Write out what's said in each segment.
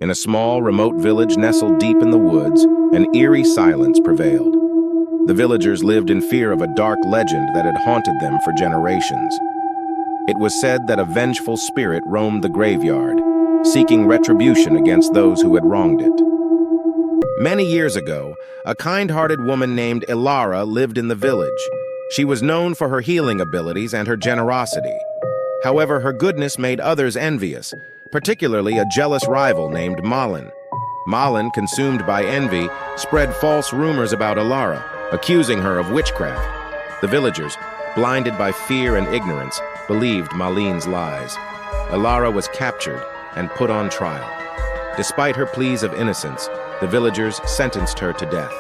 In a small, remote village nestled deep in the woods, an eerie silence prevailed. The villagers lived in fear of a dark legend that had haunted them for generations. It was said that a vengeful spirit roamed the graveyard, seeking retribution against those who had wronged it. Many years ago, a kind-hearted woman named Ilara lived in the village. She was known for her healing abilities and her generosity. However, her goodness made others envious, particularly a jealous rival named Malin. Malin, consumed by envy, spread false rumors about Ilara, accusing her of witchcraft. The villagers, blinded by fear and ignorance, believed Malin's lies. Ilara was captured and put on trial. Despite her pleas of innocence, the villagers sentenced her to death.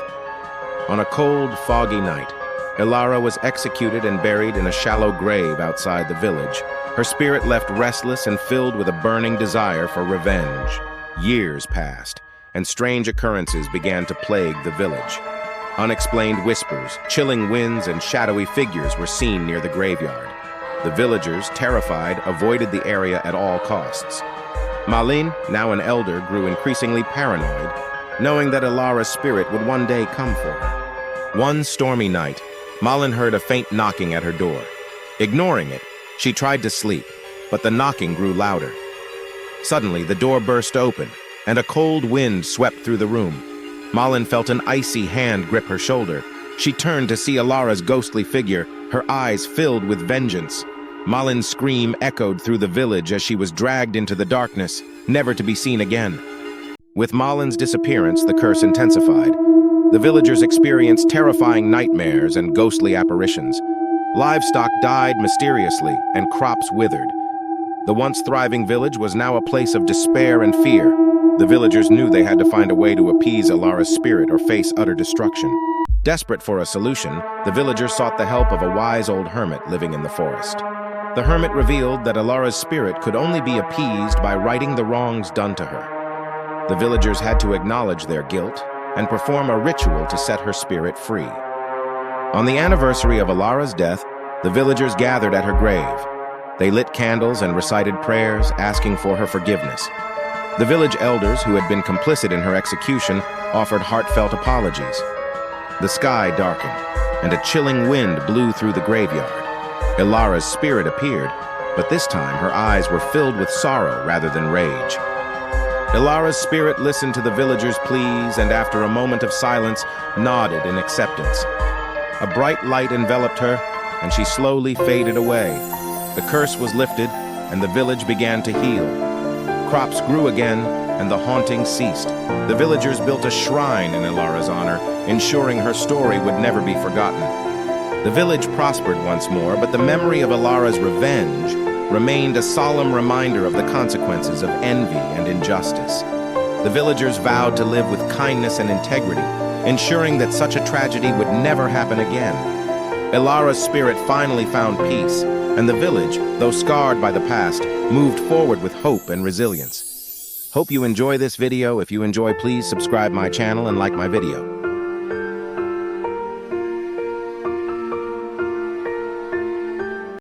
On a cold, foggy night, Ilara was executed and buried in a shallow grave outside the village, her spirit left restless and filled with a burning desire for revenge. Years passed, and strange occurrences began to plague the village. Unexplained whispers, chilling winds, and shadowy figures were seen near the graveyard. The villagers, terrified, avoided the area at all costs. Malin, now an elder, grew increasingly paranoid, knowing that Ilara's spirit would one day come for her. One stormy night, Malin heard a faint knocking at her door. Ignoring it, she tried to sleep, but the knocking grew louder. Suddenly, the door burst open, and a cold wind swept through the room. Malin felt an icy hand grip her shoulder. She turned to see Ilara's ghostly figure, her eyes filled with vengeance. Malin's scream echoed through the village as she was dragged into the darkness, never to be seen again. With Malin's disappearance, the curse intensified. The villagers experienced terrifying nightmares and ghostly apparitions. Livestock died mysteriously, and crops withered. The once thriving village was now a place of despair and fear. The villagers knew they had to find a way to appease Ilara's spirit or face utter destruction. Desperate for a solution, the villagers sought the help of a wise old hermit living in the forest. The hermit revealed that Ilara's spirit could only be appeased by righting the wrongs done to her. The villagers had to acknowledge their guilt and perform a ritual to set her spirit free. On the anniversary of Ilara's death, the villagers gathered at her grave. They lit candles and recited prayers, asking for her forgiveness. The village elders, who had been complicit in her execution, offered heartfelt apologies. The sky darkened, and a chilling wind blew through the graveyard. Ilara's spirit appeared, but this time her eyes were filled with sorrow rather than rage. Ilara's spirit listened to the villagers' pleas and after a moment of silence, nodded in acceptance. A bright light enveloped her, and she slowly faded away. The curse was lifted, and the village began to heal. Crops grew again, and the haunting ceased. The villagers built a shrine in Ilara's honor, ensuring her story would never be forgotten. The village prospered once more, but the memory of Ilara's revenge remained a solemn reminder of the consequences of envy and injustice. The villagers vowed to live with kindness and integrity, ensuring that such a tragedy would never happen again. Ilara's spirit finally found peace, and the village, though scarred by the past, moved forward with hope and resilience. Hope you enjoy this video. If you enjoy, please subscribe my channel and like my video.